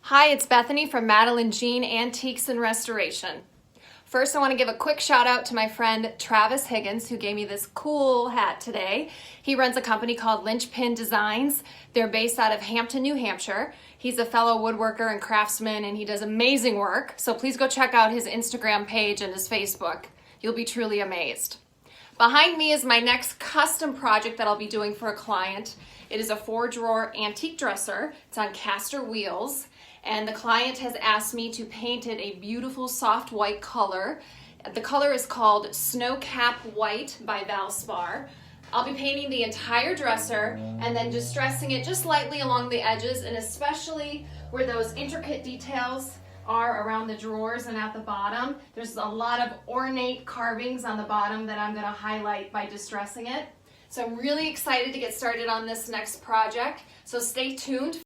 Hi, it's Bethany from Madeline Jean Antiques and Restoration. First, I want to give a quick shout out to my friend Travis Higgins, who gave me this cool hat today. He runs a company called Linchpin Designs. They're based out of Hampton, New Hampshire. He's a fellow woodworker and craftsman, and he does amazing work. So please go check out his Instagram page and his Facebook. You'll be truly amazed. Behind me is my next custom project that I'll be doing for a client. It is a 4-drawer antique dresser. It's on caster wheels, and the client has asked me to paint it a beautiful soft white color. The color is called Snow Cap White by Valspar. I'll be painting the entire dresser and then distressing it just lightly along the edges, and especially where those intricate details are around the drawers and at the bottom. There's a lot of ornate carvings on the bottom that I'm going to highlight by distressing it. So I'm really excited to get started on this next project. So stay tuned.